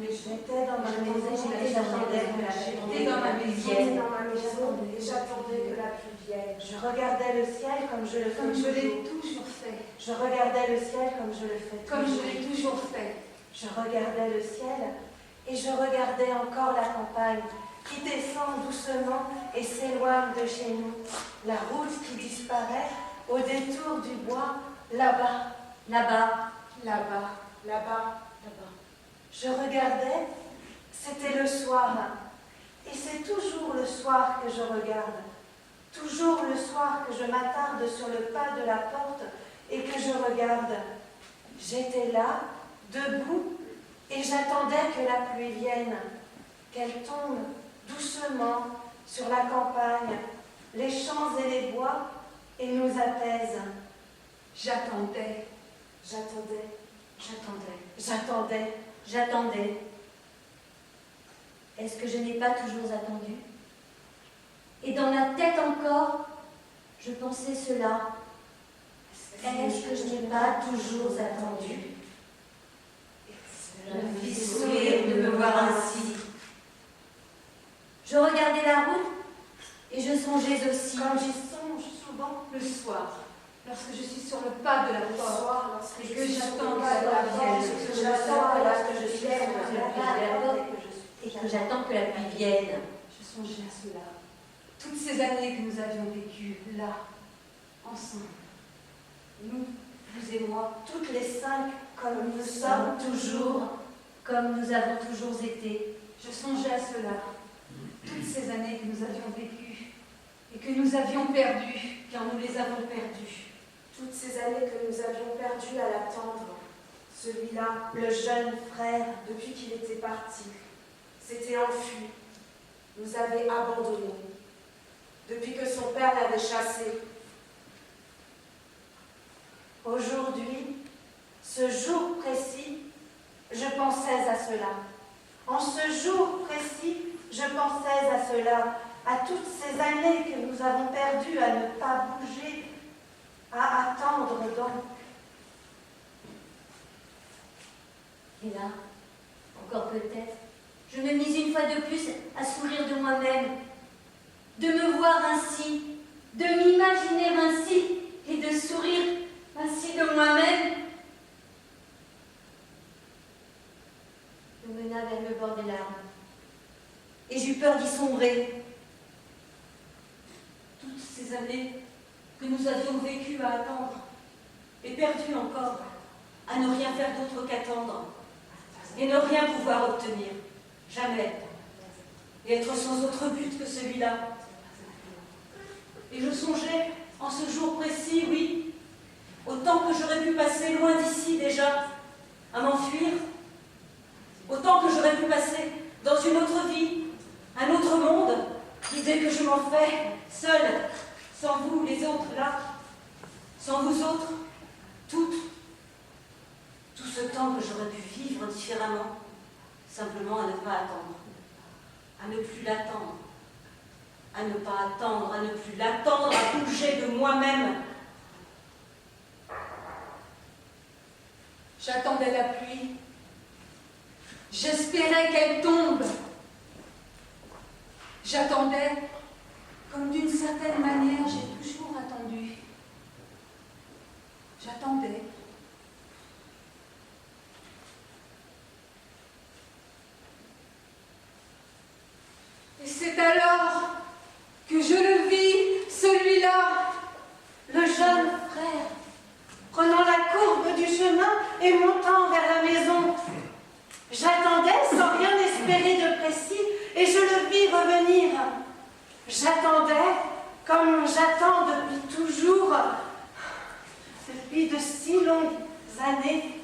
J'étais dans ma maison et j'attendais que la pluie vienne. J'attendais que la pluie vienne. Je regardais le ciel comme je le fais toujours. Je l'ai toujours fait. Je regardais le ciel comme je le fais comme toujours. je l'ai toujours fait. Je regardais le ciel et je regardais encore la campagne qui descend doucement et s'éloigne de chez nous. La route qui disparaît au détour du bois, là-bas, là-bas, là-bas, là-bas, là-bas. Je regardais, c'était le soir, et c'est toujours le soir que je regarde, toujours le soir que je m'attarde sur le pas de la porte et que je regarde. J'étais là, debout, et j'attendais que la pluie vienne, qu'elle tombe doucement sur la campagne, les champs et les bois, et nous apaise. J'attendais, j'attendais, j'attendais, j'attendais. J'attendais. Est-ce que je n'ai pas toujours attendu? Et dans la tête encore, je pensais cela. Est-ce que je n'ai pas toujours attendu? Je me fis sourire de me voir ainsi. Je regardais la route et je songeais aussi. Comme j'y songe souvent le soir, lorsque je suis sur le pas de la porte et que j'attends que la pluie vienne. Je songeais à cela. Toutes ces années que nous avions vécues là, ensemble. Nous, vous et moi, toutes les 5, comme nous sommes toujours, comme nous avons toujours été. Je songeais à cela. Toutes ces années que nous avions vécues et que nous avions perdues, car nous les avons perdues. Toutes ces années que nous avions perdues à l'attendre. Celui-là, le jeune frère, depuis qu'il était parti, s'était enfui, nous avait abandonnés, depuis que son père l'avait chassé. Aujourd'hui, ce jour précis, je pensais à cela. En ce jour précis, je pensais à cela, à toutes ces années que nous avons perdues à ne pas bouger, à attendre donc. Et là, encore peut-être, je me mis une fois de plus à sourire de moi-même, de me voir ainsi, de m'imaginer ainsi et de sourire ainsi de moi-même. Je me mena vers le bord des larmes et j'eus peur d'y sombrer. Toutes ces années que nous avions vécues à attendre et perdues encore à ne rien faire d'autre qu'attendre et ne rien pouvoir obtenir, jamais, et être sans autre but que celui-là. Et je songeais, en ce jour précis, oui, au temps que j'aurais pu passer loin d'ici déjà, à m'enfuir, au temps que j'aurais pu passer dans une autre vie, un autre monde, l'idée que je m'en fais, seule, sans vous, les autres, là, sans vous autres, toutes, tout ce temps que j'aurais pu vivre différemment, simplement à ne pas attendre, à ne plus l'attendre, à ne pas attendre, à ne plus l'attendre, à bouger de moi-même. J'attendais la pluie. J'espérais qu'elle tombe. J'attendais, comme d'une certaine manière, j'ai toujours attendu. J'attendais. Et c'est alors que je le vis, celui-là, Le jeune frère, prenant la courbe du chemin et montant vers la maison. J'attendais sans rien espérer de précis et je le vis revenir. J'attendais comme j'attends depuis toujours, depuis de si longues années.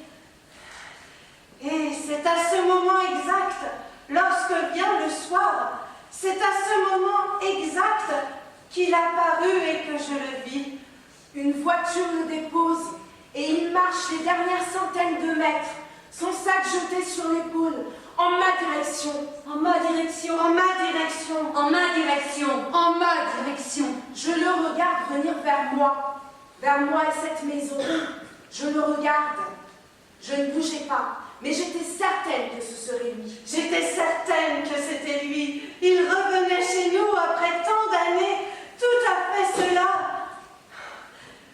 Et c'est à ce moment exact, lorsque vient le soir, c'est à ce moment exact qu'il apparut et que je le vis. une voiture le dépose et il marche les dernières centaines de mètres, son sac jeté sur l'épaule, en ma direction, En ma direction, En ma direction, En ma direction. en ma direction. Je le regarde venir vers moi et cette maison. Je le regarde. Je ne bougeais pas, mais j'étais certaine que ce serait lui. j'étais certaine que c'était lui. Il revenait chez nous après tant d'années, tout à fait cela.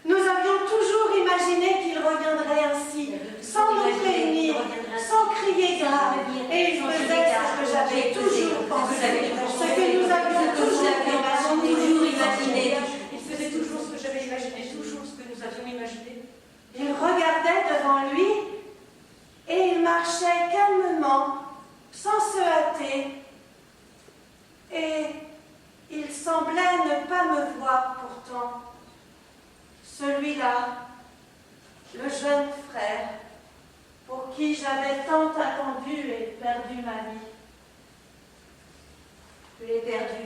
Nous avions toujours imaginé qu'il reviendrait ainsi, sans nous prévenir, sans crier grave. Et il faisait ce que j'avais toujours pensé, ce que nous avions toujours imaginé. il faisait toujours ce que j'avais imaginé, toujours ce que nous avions imaginé. Il regardait devant lui et il marchait calmement, sans se hâter. Et il semblait ne pas me voir pourtant. Celui-là, le jeune frère, pour qui j'avais tant attendu et perdu ma vie. Je l'ai perdu.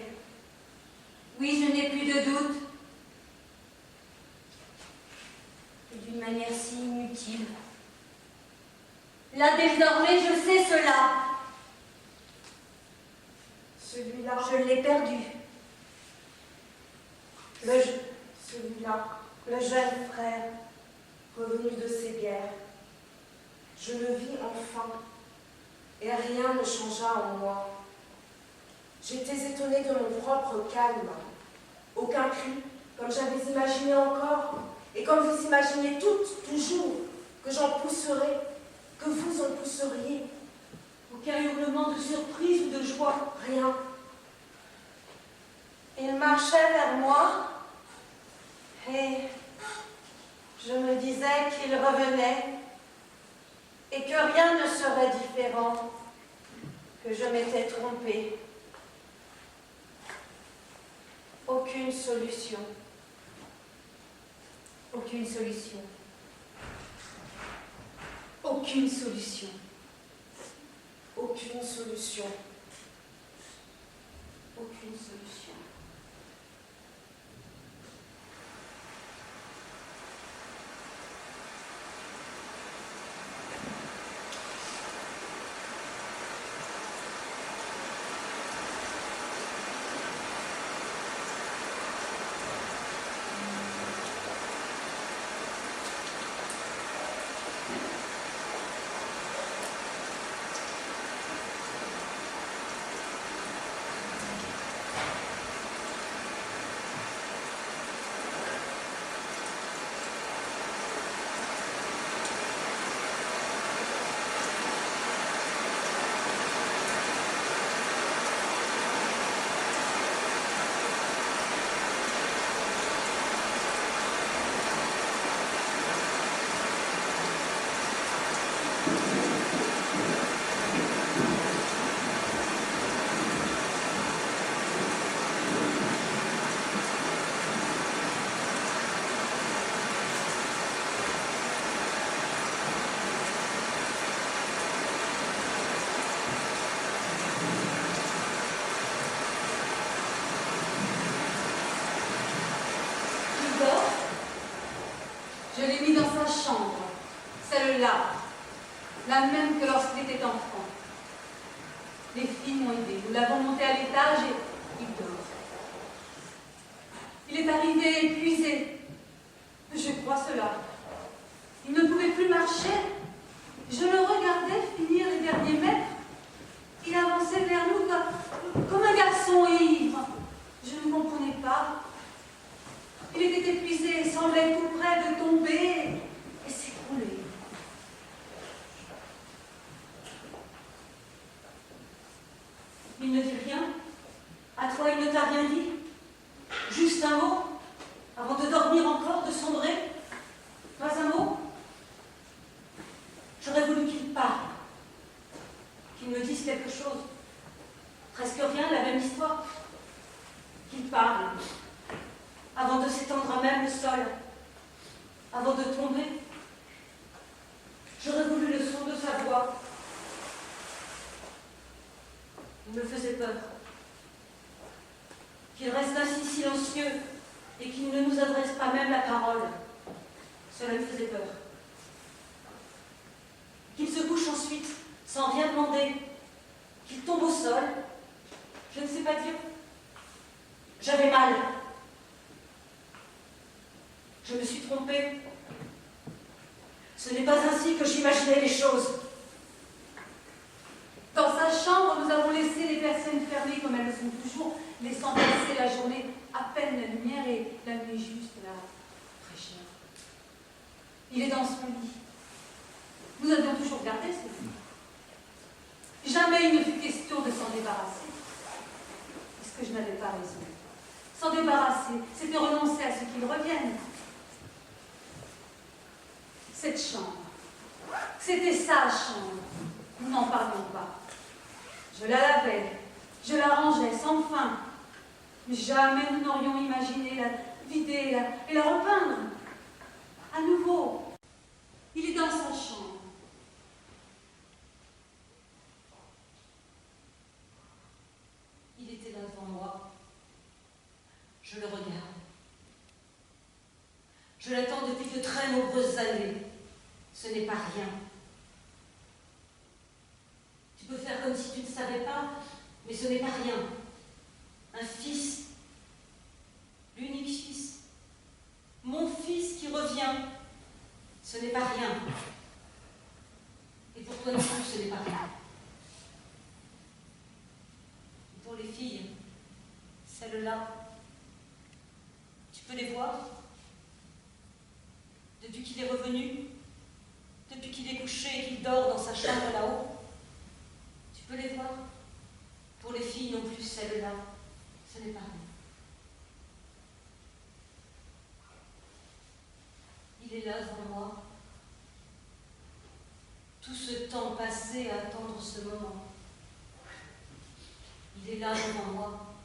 Oui, je n'ai plus de doute. Et d'une manière si inutile. Là, désormais, je sais cela. Celui-là, Je l'ai perdu. celui-là, le jeune frère, revenu de ses guerres. Je le vis enfin, et rien ne changea en moi. J'étais étonnée de mon propre calme. Aucun cri, comme j'avais imaginé encore, et comme vous imaginez toutes, toujours, que j'en pousserais, que vous en pousseriez. Aucun hurlement de surprise ou de joie. Rien. Il marchait vers moi, et je me disais qu'il revenait, et que rien ne serait différent, que je m'étais trompée. Aucune solution. Aucune solution. Aucune solution. Aucune solution. Aucune solution. la même que lorsqu'il était enfant. Les filles m'ont aidé. Nous l'avons monté à l'étage et il dort. Il est arrivé épuisé. Je crois cela. Il ne pouvait plus marcher. Je le regardais finir les derniers mètres. Il avançait vers nous comme un garçon ivre. Je ne comprenais pas. Il était épuisé et semblait tout près de tomber et s'écrouler. Il ne dit rien. À toi, il ne t'a rien dit. Juste un mot, avant de dormir encore, de sombrer. Pas un mot. J'aurais voulu qu'il parle, qu'il me dise quelque chose. Presque rien, la même histoire. Qu'il parle, avant de s'étendre à même le sol, avant de tomber. J'aurais voulu le son de sa voix. Il me faisait peur. Qu'il reste ainsi silencieux et qu'il ne nous adresse pas même la parole. Cela me faisait peur. Qu'il se couche ensuite, sans rien demander. Qu'il tombe au sol. Je ne sais pas dire. J'avais mal. Je me suis trompée. Ce n'est pas ainsi que j'imaginais les choses. Dans sa chambre, nous avons laissé les persiennes fermées comme elles le sont toujours, laissant passer la journée à peine la lumière et la nuit juste la fraîcheur. Il est dans son lit. Nous avions toujours gardé ce lit. Jamais il ne fut question de s'en débarrasser. Est-ce que je n'avais pas raison? S'en débarrasser, c'était renoncer à ce qu'il revienne. Cette chambre, c'était sa chambre. Nous n'en parlions pas. Je la lavais, je la rangeais sans fin. Mais jamais nous n'aurions imaginé la vider et la repeindre. À nouveau, il est dans sa chambre. Il était là devant moi. Je le regarde. Je l'attends depuis de très nombreuses années. Ce n'est pas rien. Tu peux faire comme si tu ne savais pas, mais ce n'est pas rien. Un fils, l'unique fils, mon fils qui revient, ce n'est pas rien. Et pour toi non plus, ce n'est pas rien. Et pour les filles, celles-là, tu peux les voir? Depuis qu'il est revenu, depuis qu'il est couché et qu'il dort dans sa chambre là-haut, tu peux les voir? Pour les filles non plus, celles-là, ce n'est pas rien. Il est là devant moi. Tout ce temps passé à attendre ce moment. Il est là devant moi.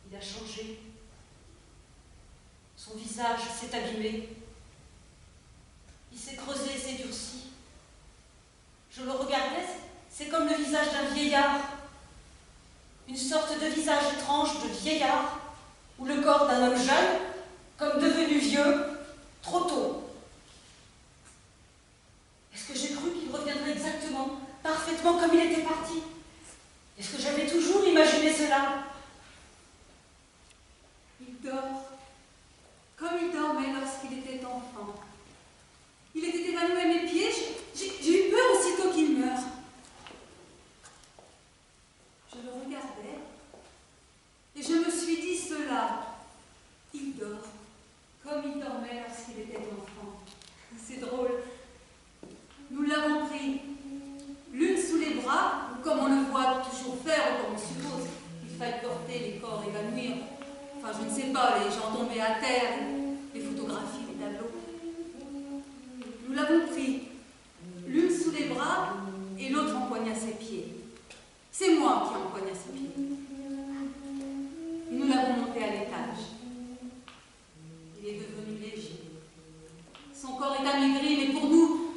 Il a changé. Son visage s'est abîmé. Il s'est creusé, s'est durci. Je le regardais, c'est comme le visage d'un vieillard. Une sorte de visage étrange de vieillard, ou le corps d'un homme jeune, comme devenu vieux, trop tôt. Est-ce que j'ai cru qu'il reviendrait exactement, parfaitement comme il était parti? Est-ce que j'avais toujours imaginé cela? Il dort, comme il dormait lorsqu'il était enfant. Il était évanoui à mes pieds, j'ai eu peur aussitôt qu'il meurt. Je le regardais, et je me suis dit cela. Il dort, comme il dormait lorsqu'il était enfant. C'est drôle. Nous l'avons pris, l'une sous les bras, ou comme on le voit toujours faire, ou comme on suppose qu'il faille porter les corps évanouir. Enfin, je ne sais pas, les gens tombés à terre, les photographies, les tableaux. Nous l'avons pris, l'une sous les bras et l'autre empoigna ses pieds. C'est moi qui empoigna ses pieds. Nous l'avons monté à l'étage. Il est devenu léger. Son corps est amaigri, mais pour nous,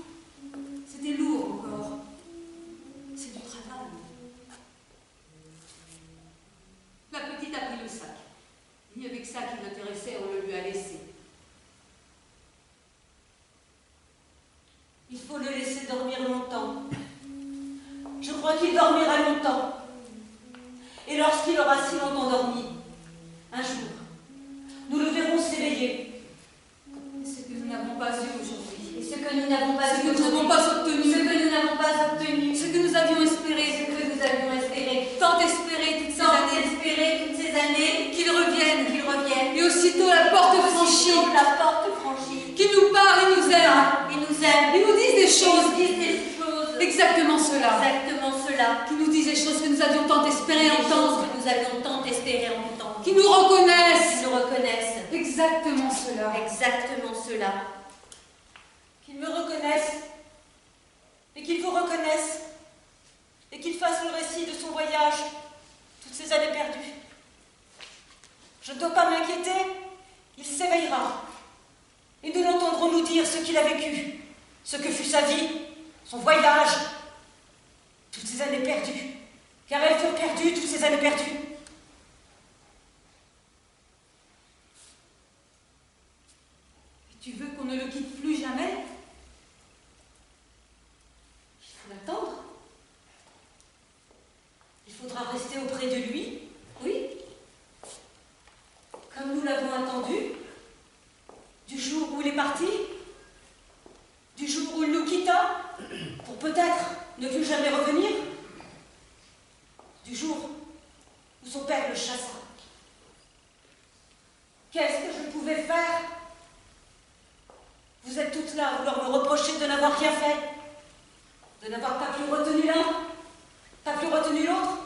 c'était lourd encore. C'est du travail. La petite a pris le sac. Il n'y avait que ça qui l'intéressait, on le lui a laissé. Il faut le laisser dormir longtemps. Je crois qu'il dormira longtemps. Et lorsqu'il aura si longtemps dormi, un jour, nous le verrons s'éveiller. Ce que nous n'avons pas eu aujourd'hui. Et ce que nous n'avons pas Ce eu que nous n'avons aujourd'hui. pas obtenu. Ce que nous n'avons pas obtenu. Ce que nous avions espéré. Ce que nous avions espéré. Tant espéré toutes ces Tant années. espéré toutes ces années. Qu'ils reviennent. Qu'ils reviennent. Et aussitôt la porte franchie. Aussitôt la porte franchie. Qui nous parlent et nous aiment. Ils nous aiment. Ils nous disent des choses. Ils nous disent des choses. Exactement cela. Exactement cela. Qui nous disent des choses que nous avions tant espéré Des choses entendre. que nous avions tant espéré entendre. Qui nous reconnaissent. Ils nous reconnaissent. Exactement cela. Exactement cela. Qu'ils me reconnaissent, et qu'ils vous reconnaissent, et qu'il fasse le récit de son voyage, toutes ces années perdues. Je ne dois pas m'inquiéter, il s'éveillera, et nous l'entendrons nous dire ce qu'il a vécu, ce que fut sa vie, son voyage, toutes ces années perdues, car elles furent perdues, toutes ces années perdues. Et tu veux qu'on ne le quitte plus jamais? Il faut l'attendre. Il faudra rester auprès de lui, oui, comme nous l'avons attendu, du jour où il est parti, du jour où il nous quitta, pour peut-être ne plus jamais revenir, du jour où son père le chassa. Qu'est-ce que je pouvais faire? Vous êtes toutes là à vouloir me reprocher de n'avoir rien fait, de n'avoir pas plus retenu l'un, pas plus retenu l'autre.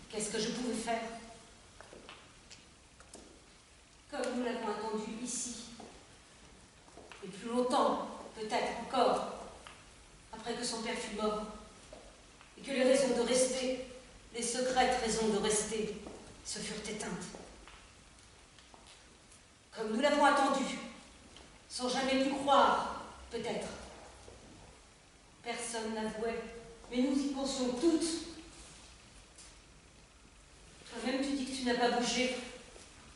Qu'est-ce que je pouvais faire? Comme nous l'avons attendu ici, et plus longtemps, peut-être encore, après que son père fut mort, et que les raisons de rester, les secrètes raisons de rester, se furent éteintes. Comme nous l'avons attendu, sans jamais plus croire, peut-être. Personne n'avouait, mais nous y pensions toutes. Toi-même, tu dis que tu n'as pas bougé,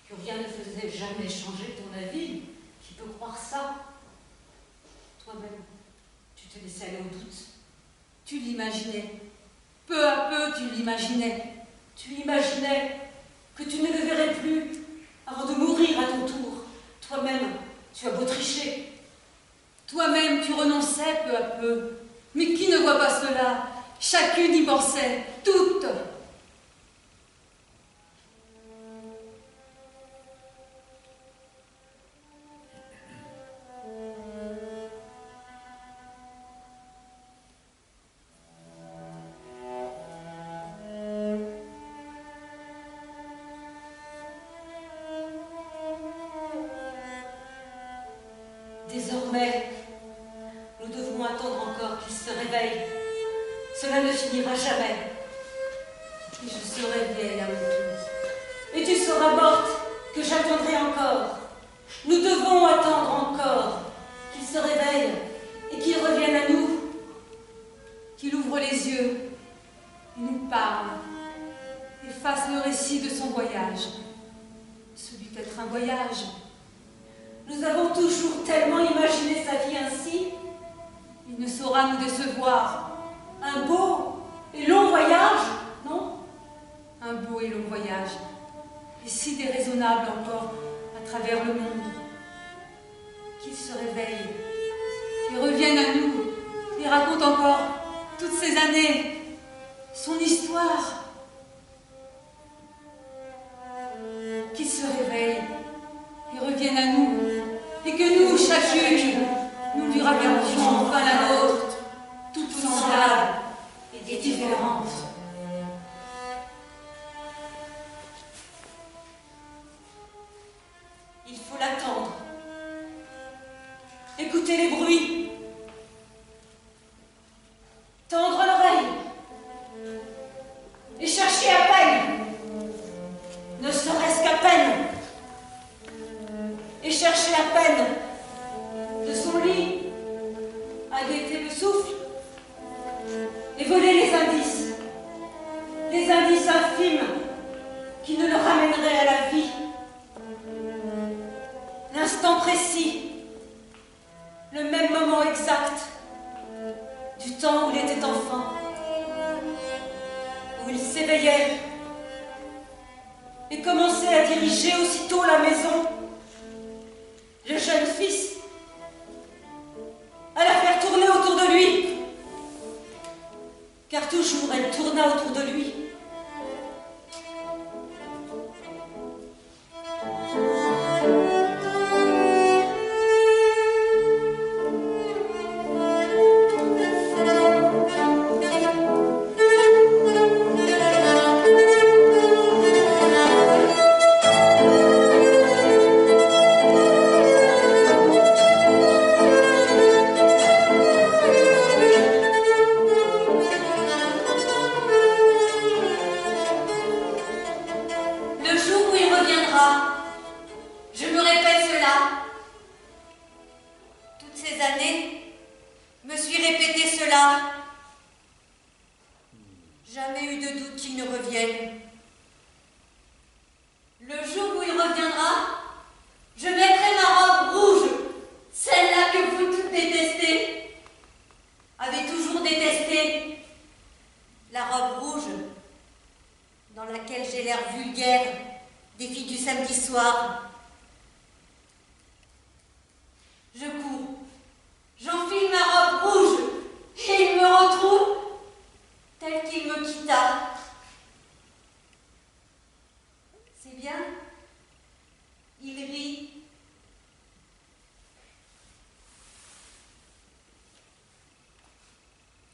que rien ne faisait jamais changer ton avis. Qui peut croire ça? Toi-même, tu te laissais aller au doute. Tu l'imaginais. Peu à peu, tu l'imaginais. Tu imaginais que tu ne le verrais plus avant de mourir à ton tour. Toi-même, tu as beau tricher. Toi-même, tu renonçais peu à peu. Mais qui ne voit pas cela? Chacune y pensait, toutes. Désormais, nous devrons attendre encore qu'il se réveille. Cela ne finira jamais. Et je serai vieille à mon tour. Et tu seras morte, que j'attendrai encore. Nous devons attendre encore qu'il se réveille et qu'il revienne à nous. Qu'il ouvre les yeux et nous parle et fasse le récit de son voyage. Ce dut être un voyage. Nous avons toujours tellement imaginé sa vie ainsi. Il ne saura nous décevoir. Un beau et long voyage, non? Un beau et long voyage, et si déraisonnable encore à travers le monde. Qu'il se réveille et revienne à nous et raconte encore toutes ces années, son histoire. Qu'il se réveille et revienne à nous, et que nous, chacune, nous lui racontions enfin la nôtre, toute semblable et différente. Il faut l'attendre. Écoutez les bruits. Tendre l'oreille. Et chercher à peine. Ne serait-ce qu'à peine. Et chercher à peine de son lit à guetter le souffle et voler les indices infimes qui ne le ramèneraient à la vie. L'instant précis, le même moment exact du temps où il était enfant, où il s'éveillait et commençait à diriger aussitôt la maison. Le jeune fils, à la faire tourner autour de lui, car toujours elle tourna autour de lui.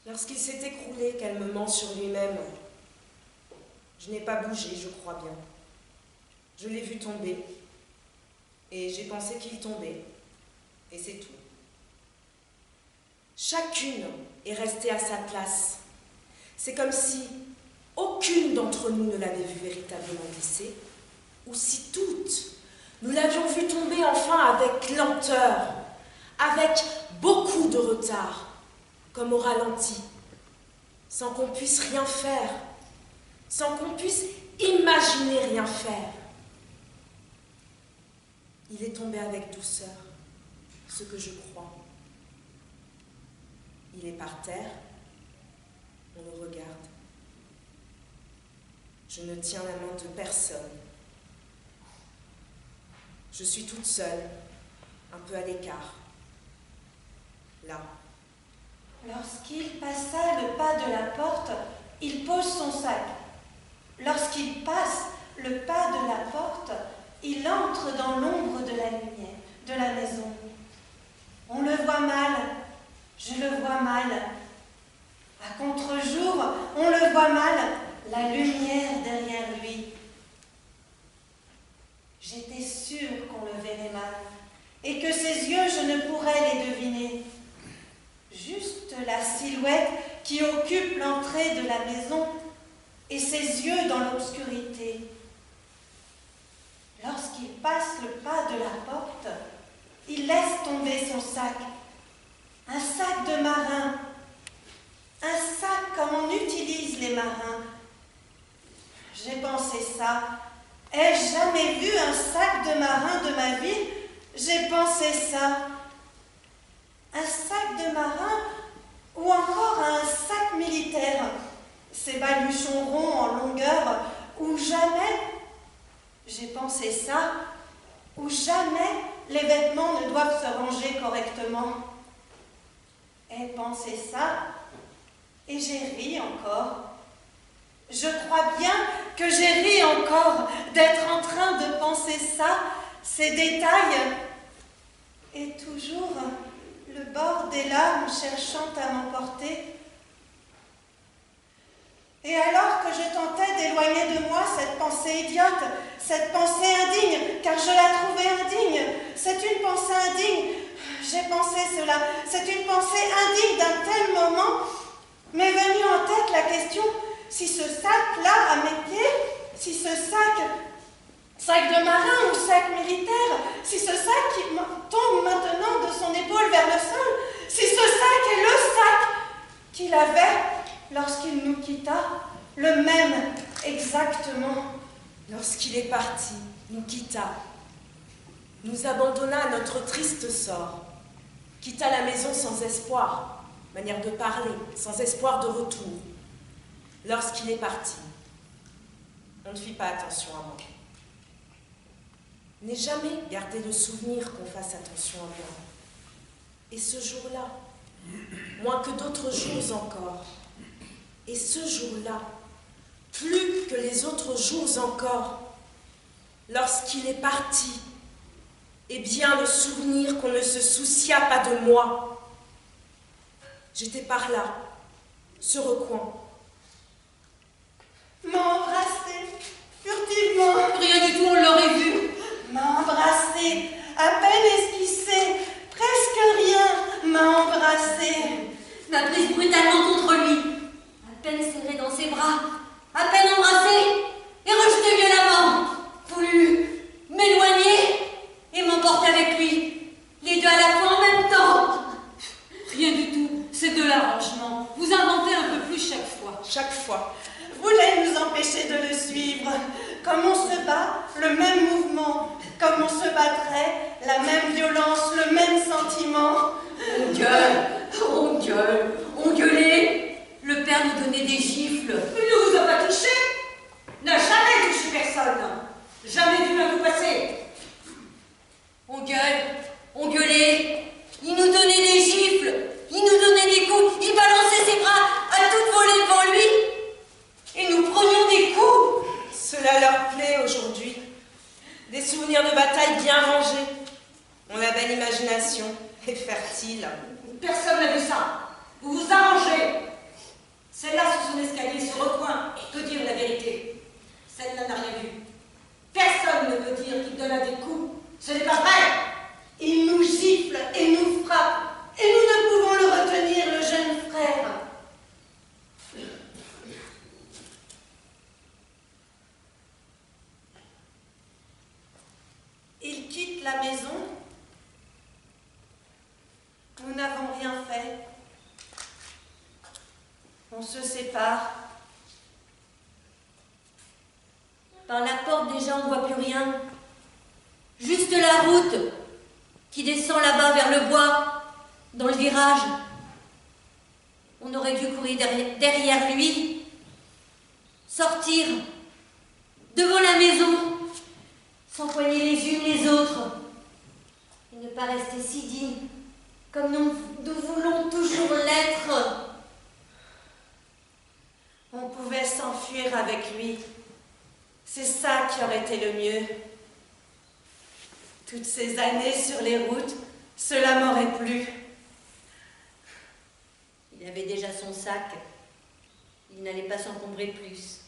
Lorsqu'il s'est écroulé calmement sur lui-même, je n'ai pas bougé, je crois bien. Je l'ai vu tomber, et j'ai pensé qu'il tombait, et c'est tout. Chacune est restée à sa place. C'est comme si aucune d'entre nous ne l'avait vu véritablement glisser, ou si toutes, nous l'avions vu tomber enfin avec lenteur, avec beaucoup de retard, comme au ralenti, sans qu'on puisse rien faire, sans qu'on puisse imaginer rien faire. Il est tombé avec douceur, ce que je crois. Il est par terre, on le regarde. Je ne tiens la main de personne. Je suis toute seule, un peu à l'écart, là. Lorsqu'il passa le pas de la porte, il pose son sac. Lorsqu'il passe le pas de la porte, il entre dans l'ombre de la lumière, de la maison. On le voit mal, je le vois mal. À contre-jour, on le voit mal, la lumière derrière lui. J'étais sûre qu'on le verrait mal, et que ses yeux, je ne pourrais les deviner. Juste la silhouette qui occupe l'entrée de la maison et ses yeux dans l'obscurité. Lorsqu'il passe le pas de la porte, il laisse tomber son sac. Un sac de marin. Un sac comme on utilise les marins. J'ai pensé ça. Ai-je jamais vu un sac de marin de ma vie? J'ai pensé ça. Un sac de marin ou encore un sac militaire, ces baluchons ronds en longueur, où jamais, j'ai pensé ça, où jamais les vêtements ne doivent se ranger correctement. Ai pensé ça, et j'ai ri encore. Je crois bien que j'ai ri encore d'être en train de penser ça, ces détails, et toujours le bord des larmes cherchant à m'emporter. Et alors que je tentais d'éloigner de moi cette pensée idiote, cette pensée indigne, car je la trouvais indigne, c'est une pensée indigne, j'ai pensé cela, c'est une pensée indigne d'un tel moment, m'est venue en tête la question, si ce sac-là à mes pieds, si ce sac de marin ou sac militaire, si ce sac qui tombe maintenant de son épaule vers le sol, si ce sac est le sac qu'il avait lorsqu'il nous quitta, le même exactement. Lorsqu'il est parti, nous quitta, nous abandonna à notre triste sort, quitta la maison sans espoir, manière de parler, sans espoir de retour. Lorsqu'il est parti, on ne fit pas attention à moi. N'ai jamais gardé le souvenir qu'on fasse attention à moi. Et ce jour-là, moins que d'autres jours encore, et ce jour-là, plus que les autres jours encore, lorsqu'il est parti, eh bien le souvenir qu'on ne se soucia pas de moi. J'étais par là, ce recoin. M'a embrassé, furtivement. Rien du tout, on l'aurait vu. M'a embrassé, à peine esquissé, presque rien, m'a embrassé. M'a prise brutalement contre lui, à peine serrée dans ses bras, à peine embrassée et rejetée violemment. Voulut m'éloigner et m'emporter avec lui, les deux à la fois en même temps. Rien du tout, c'est de l'arrangement. Vous inventez un peu plus chaque fois. Chaque fois. Voulait nous empêcher de le suivre. Comme on se bat, le même mouvement. Comme on se battrait, la même violence, le même sentiment. On gueule, on gueulait. Le père nous donnait des gifles. Il ne vous a pas touché. N'a jamais touché personne. Jamais vu un coup passer. On gueulait. Il nous donnait des gifles, il nous donnait des coups, il balançait ses bras à toute volée devant lui. Et nous prenions des coups. Cela leur plaît aujourd'hui. Des souvenirs de bataille bien rangés. On a belle imagination et fertile. Personne n'a vu ça. Vous vous arrangez. Celle-là, sur son escalier, ce recoin, peut dire la vérité. Celle-là n'a rien vu. Personne ne peut dire qu'il donne à des coups. Ce n'est pas vrai. Il nous gifle et nous frappe. Et nous ne pouvons le retenir, le jeune frère. Il quitte la maison. Nous n'avons rien fait. On se sépare. Par la porte déjà on ne voit plus rien. Juste la route qui descend là-bas vers le bois, dans le virage. On aurait dû courir derrière lui, sortir devant la maison, s'empoigner les unes les autres, et ne pas rester si dignes comme nous voulons toujours l'être. On pouvait s'enfuir avec lui. C'est ça qui aurait été le mieux. Toutes ces années sur les routes, cela m'aurait plu. Il avait déjà son sac. Il n'allait pas s'encombrer plus.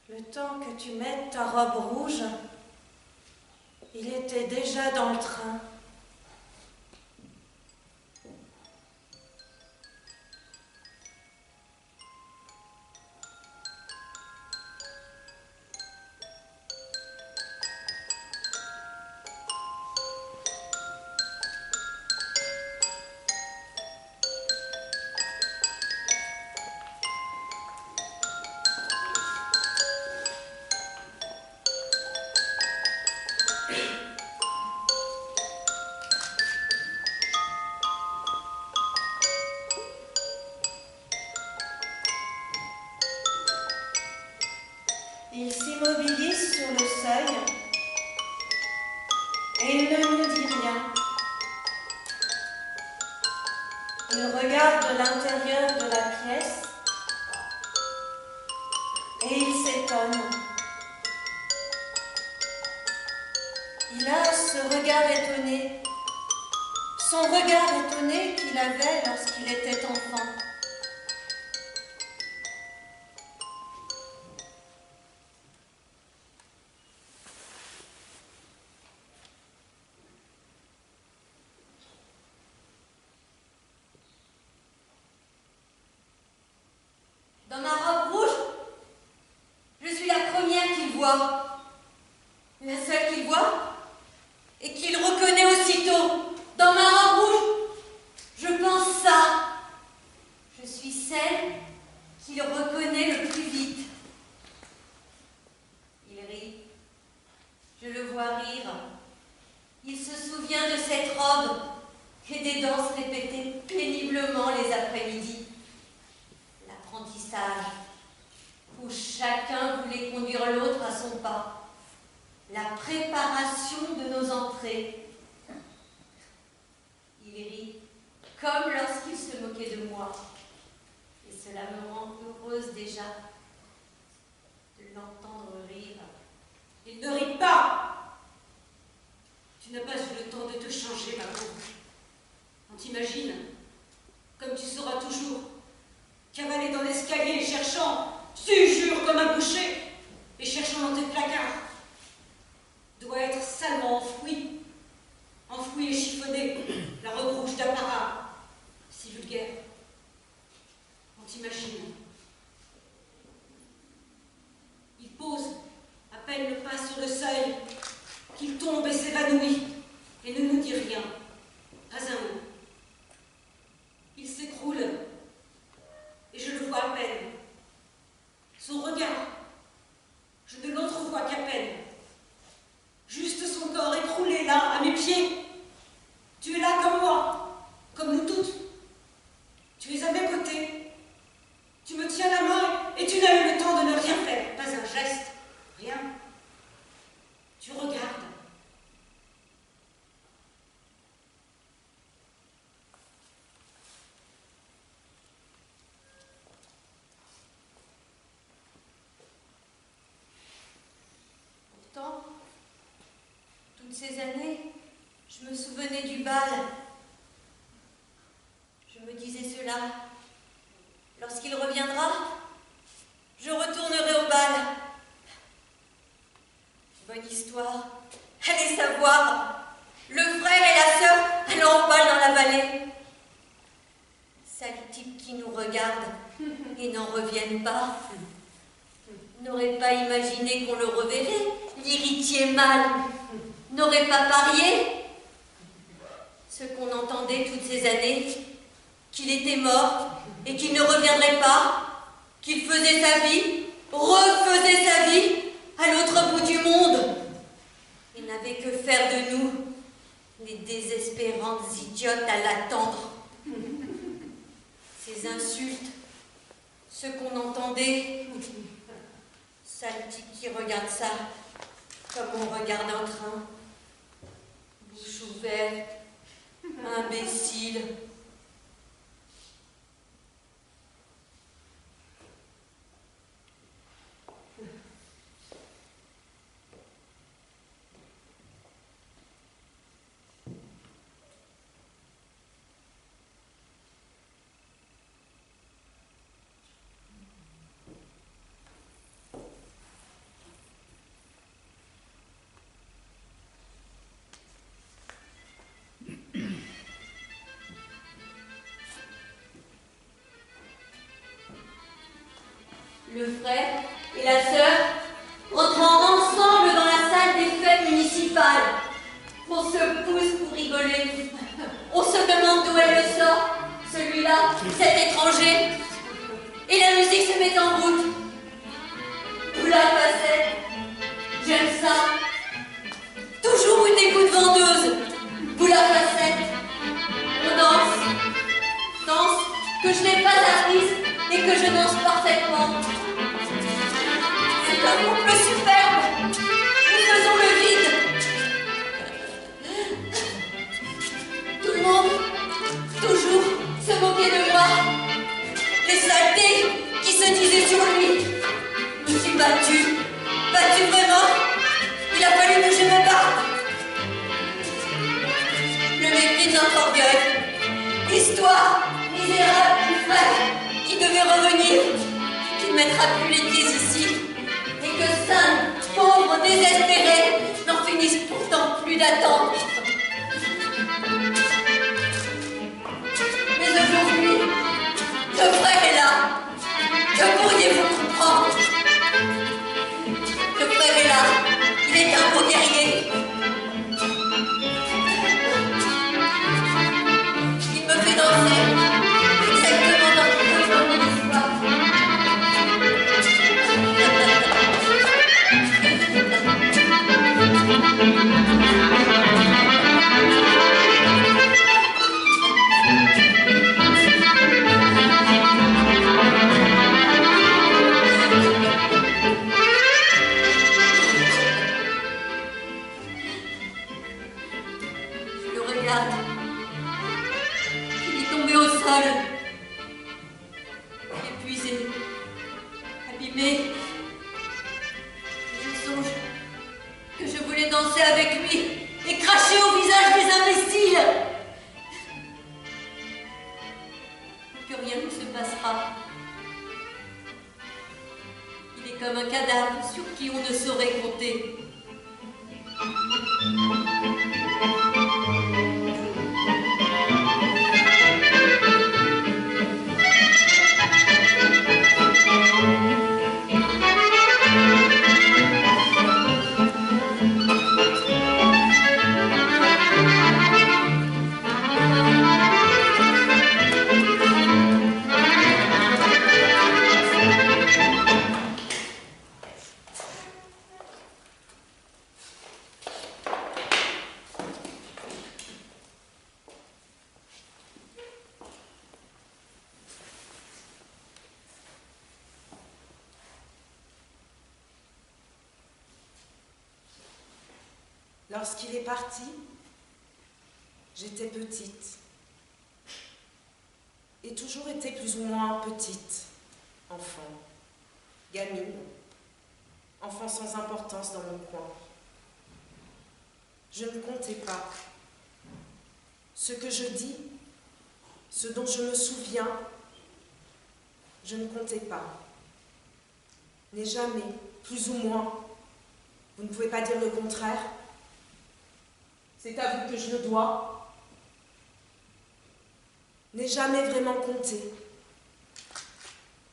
Le temps que tu mettes ta robe rouge, il était déjà dans le train. Il s'immobilise sur le seuil et il ne nous dit rien. Il regarde l'intérieur de la pièce et il s'étonne. Il a ce regard étonné, son regard étonné qu'il avait lorsqu'il était enfant. Dans ma robe rouge, je suis la première qu'il voit. La seule qu'il voit et qu'il reconnaît aussitôt. Dans ma robe rouge, je pense ça. Je suis celle qu'il reconnaît le plus vite. Il robes et des danses répétées péniblement les après-midi. L'apprentissage, où chacun voulait conduire l'autre à son pas. La préparation de nos entrées. Il rit comme lorsqu'il se moquait de moi. Et cela me rend heureuse déjà de l'entendre rire. Il ne rit pas. Tu n'as pas eu le temps de te changer, ma pauvre. On t'imagine, comme tu sauras toujours, cavaler dans l'escalier cherchant, tu jures comme un boucher, et cherchant dans tes placards, doit être salement enfoui et chiffonné, la robe rouge d'apparat, si vulgaire. On t'imagine. Il pose à peine le pas sur le seuil, qu'il tombe et s'évanouit, et ne nous dit rien, pas un mot. Il s'écroule, et je le vois à peine. Son regard, je ne l'entrevois qu'à peine. Juste son corps écroulé là, à mes pieds. Tu es là comme moi, comme nous toutes. Tu es à mes côtés. Tu me tiens la main et tu n'as eu le temps de ne rien faire. Pas un geste, rien. Tu regardes. Pourtant, toutes ces années, je me souvenais du bal. Je me disais cela. Lorsqu'il reviendra, je retournerai au bal. Bonne histoire. Allez savoir, le frère et la sœur allant au bal dans la vallée. Sales types qui nous regardent et n'en reviennent pas. N'aurait pas imaginé qu'on le reverrait, l'héritier mâle. N'aurait pas parié. Ce qu'on entendait toutes ces années, qu'il était mort et qu'il ne reviendrait pas, qu'il faisait sa vie, refaisait sa vie à l'autre bout du monde. Il n'avait que faire de nous, les désespérantes idiotes à l'attendre. Ces insultes, ce qu'on entendait, sale type qui regarde ça comme on regarde un train, bouche ouverte, imbécile. Le frère et la sœur rentrant ensemble dans la salle des fêtes municipales. On se pousse pour rigoler. On se demande d'où elle le sort, celui-là, cet étranger. Et la musique se met en route. Oula, facette, j'aime ça. Toujours une écoute vendeuse. Boula facette. On danse que je n'ai pas apprise et que je danse parfaitement. C'est un couple superbe. Nous faisons le vide. Tout le monde, toujours, se moquait de moi. Les saletés qui se disaient sur lui. Je me suis battue vraiment. Il a fallu que je me batte. Le mépris de notre orgueil. Histoire misérable du frère qui devait revenir, qui ne mettra plus les pieds ici, et que seul, pauvre, désespéré, n'en finisse pourtant plus d'attendre. Mais aujourd'hui, le frère est là. Que pourriez-vous comprendre? Le frère est là. Il est un beau guerrier. Il me fait danser. Exactement dans mon histoire. danser avec lui et cracher au visage des imbéciles. Que rien ne se passera. Il est comme un cadavre sur qui on ne saurait compter. Lorsqu'il est parti, j'étais petite. Et toujours été plus ou moins petite, enfant, gamine, enfant sans importance dans mon coin. Je ne comptais pas. Ce que je dis, ce dont je me souviens, je ne comptais pas. N'ai jamais, plus ou moins, vous ne pouvez pas dire le contraire. C'est à vous que je le dois. N'ai jamais vraiment compté.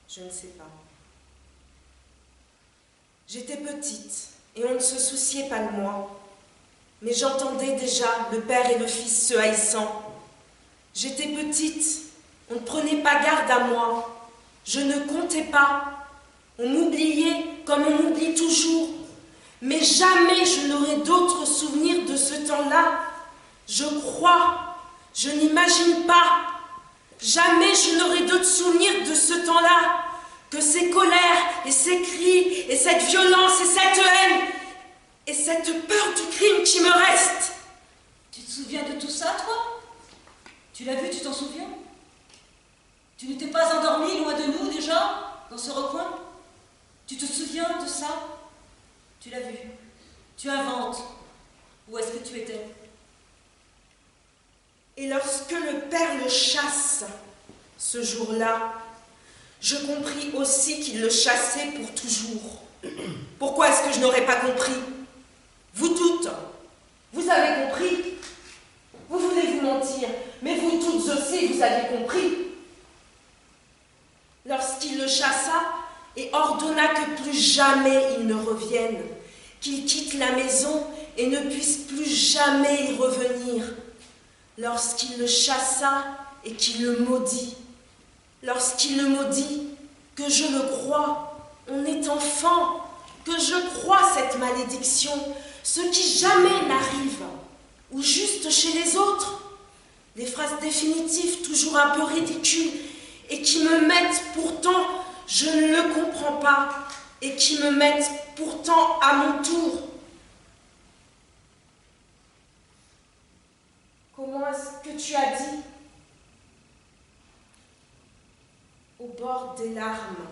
Je ne sais pas. J'étais petite et on ne se souciait pas de moi. Mais j'entendais déjà le père et le fils se haïssant. J'étais petite, on ne prenait pas garde à moi. Je ne comptais pas. On m'oubliait comme on m'oublie toujours. Mais jamais je n'aurai d'autres souvenirs de ce temps-là. Je crois, je n'imagine pas. Jamais je n'aurai d'autres souvenirs de ce temps-là que ces colères et ces cris et cette violence et cette haine et cette peur du crime qui me reste. Tu te souviens de tout ça, toi? Tu l'as vu, tu t'en souviens? Tu n'étais pas endormi loin de nous déjà, dans ce recoin? Tu te souviens de ça? Tu l'as vu. Tu inventes. Où est-ce que tu étais? Et lorsque le père le chasse, ce jour-là, je compris aussi qu'il le chassait pour toujours. Pourquoi est-ce que je n'aurais pas compris? Vous toutes, vous avez compris. Vous voulez vous mentir, mais vous toutes aussi, vous avez compris. Lorsqu'il le chassa et ordonna que plus jamais il ne revienne, qu'il quitte la maison et ne puisse plus jamais y revenir. Lorsqu'il le chassa et qu'il le maudit, lorsqu'il le maudit, que je le crois, on est enfant, que je crois cette malédiction, ce qui jamais n'arrive, ou juste chez les autres, des phrases définitives toujours un peu ridicules et qui me mettent pourtant, je ne le comprends pas, et qui me mettent pourtant à mon tour. Comment est-ce que tu as dit? Au bord des larmes.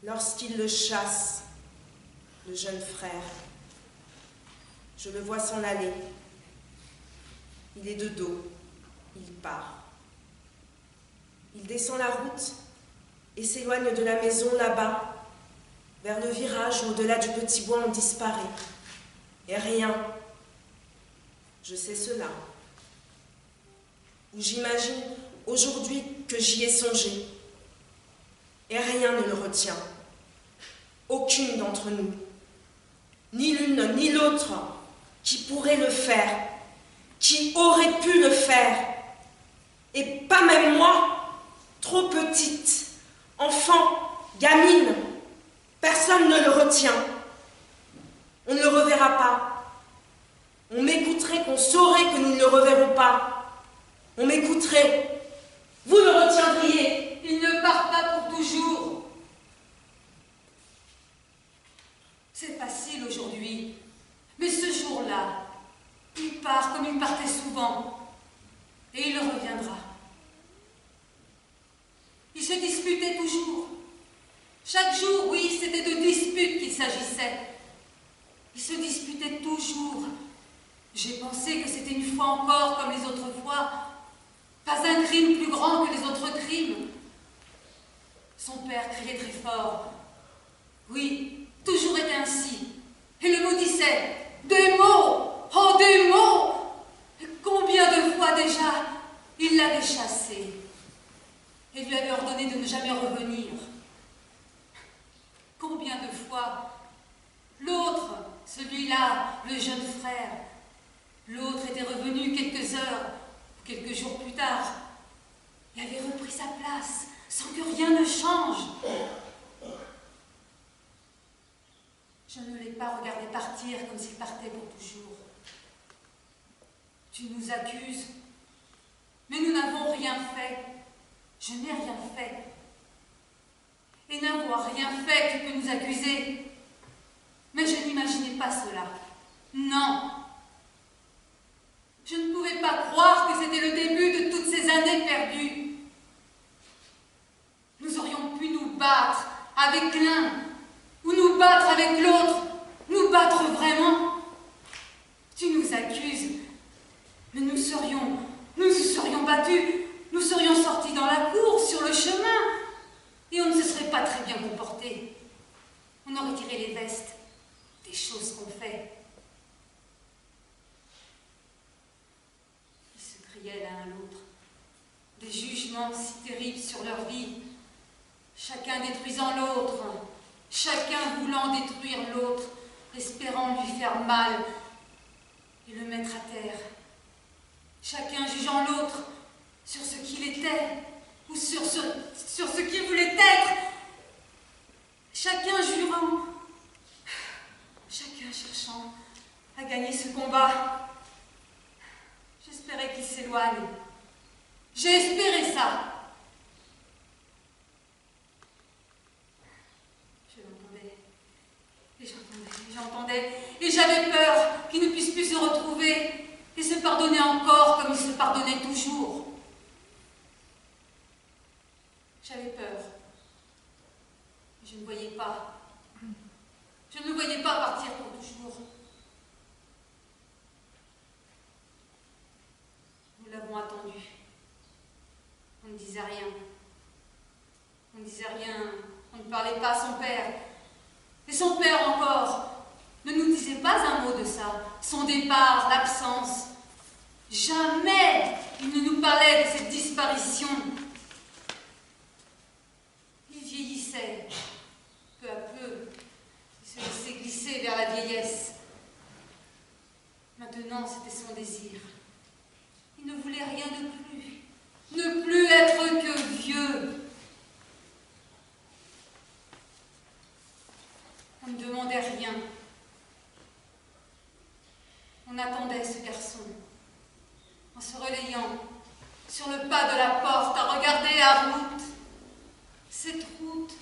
Lorsqu'il le chasse, le jeune frère, je le vois s'en aller. Il est de dos, il part. Il descend la route et s'éloigne de la maison là-bas, vers le virage où au-delà du petit bois on disparaît. Et rien, je sais cela. Ou j'imagine aujourd'hui que j'y ai songé. Et rien ne le retient. Aucune d'entre nous, ni l'une ni l'autre, qui pourrait le faire, qui aurait pu le faire. Et pas même moi, trop petite, enfant, gamine, personne ne le retient. On ne le reverra pas. On m'écouterait qu'on saurait que nous ne le reverrons pas. On m'écouterait. Vous le retiendriez. Il ne part pas pour toujours. C'est facile aujourd'hui. Mais ce jour-là, il part comme il partait souvent. Et il reviendra. Il se disputait toujours. Chaque jour, oui, c'était de dispute s'agissait. Ils se disputaient toujours. J'ai pensé que c'était une fois encore comme les autres fois. Pas un crime plus grand que les autres crimes. Son père criait très fort. Oui, toujours était ainsi. Et le maudissait. Des mots! Oh, des mots! Et combien de fois déjà il l'avait chassé et lui avait ordonné de ne jamais revenir. Combien de fois l'autre, celui-là, le jeune frère, l'autre était revenu quelques heures ou quelques jours plus tard et avait repris sa place sans que rien ne change. Je ne l'ai pas regardé partir comme s'il partait pour toujours. Tu nous accuses, mais nous n'avons rien fait. Je n'ai rien fait. Et n'avoir rien fait, tu peux nous accuser. Mais je n'imaginais pas cela. Non. Je ne pouvais pas croire que c'était le début de toutes ces années perdues. Nous aurions pu nous battre avec l'un, ou nous battre avec l'autre, nous battre vraiment. Tu nous accuses, mais nous nous serions battus, nous serions sortis dans la cour, sur le chemin, et on ne se serait pas très bien comporté. On aurait tiré les vestes des choses qu'on fait. Ils se criaient l'un à l'autre, des jugements si terribles sur leur vie, chacun détruisant l'autre, chacun voulant détruire l'autre, espérant lui faire mal et le mettre à terre. Chacun jugeant l'autre sur ce qu'il était ou sur ce qu'il voulait être. Chacun jurant, chacun cherchant à gagner ce combat. J'espérais qu'il s'éloigne. J'ai espéré ça. Je l'entendais, et j'entendais, et j'avais peur qu'ils ne puissent plus se retrouver et se pardonner encore comme ils se pardonnaient toujours. J'avais peur. Je ne voyais pas. Je ne le voyais pas partir pour toujours. Nous l'avons attendu. On ne disait rien. On ne disait rien. On ne parlait pas à son père. Et son père encore ne nous disait pas un mot de ça. Son départ, l'absence. Jamais il ne nous parlait de cette disparition. Il vieillissait. Peu à peu, il se laissait glisser vers la vieillesse. Maintenant, c'était son désir. Il ne voulait rien de plus. Ne plus être que vieux. On ne demandait rien. On attendait ce garçon, en se relayant sur le pas de la porte, à regarder la route. Cette route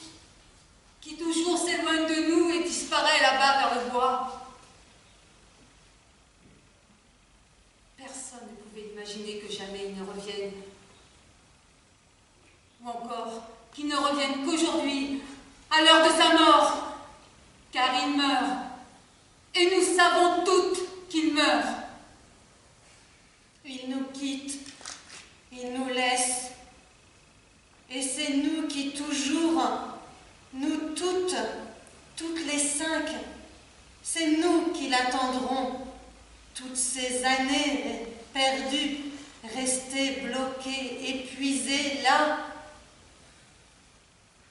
qui toujours s'éloigne de nous et disparaît là-bas vers le bois. Personne ne pouvait imaginer que jamais il ne revienne. Ou encore qu'il ne revienne qu'aujourd'hui, à l'heure de sa mort, car il meurt. Et nous savons toutes qu'il meurt. Il nous quitte, il nous laisse. Et c'est nous qui toujours, nous toutes les 5, c'est nous qui l'attendrons. Toutes ces années perdues, restées bloquées, épuisées là.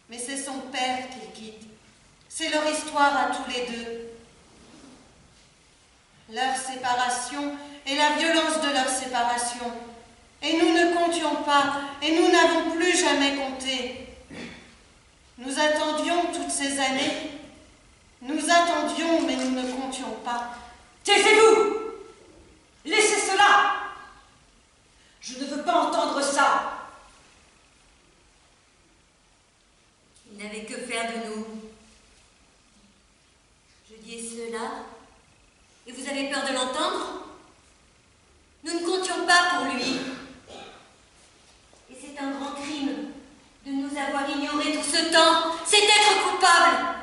Mais c'est son père qu'il quitte. C'est leur histoire à tous les deux. Leur séparation et la violence de leur séparation. Et nous ne comptions pas, et nous n'avons plus jamais compté. Nous attendions toutes ces années. Nous attendions, mais nous ne comptions pas. Taisez-vous! Laissez cela! Je ne veux pas entendre ça! Il n'avait que faire de nous. Je dis cela, et vous avez peur de l'entendre? Nous ne comptions pas pour lui. Et c'est un grand crime de nous avoir ignorés tout ce temps. C'est être coupable.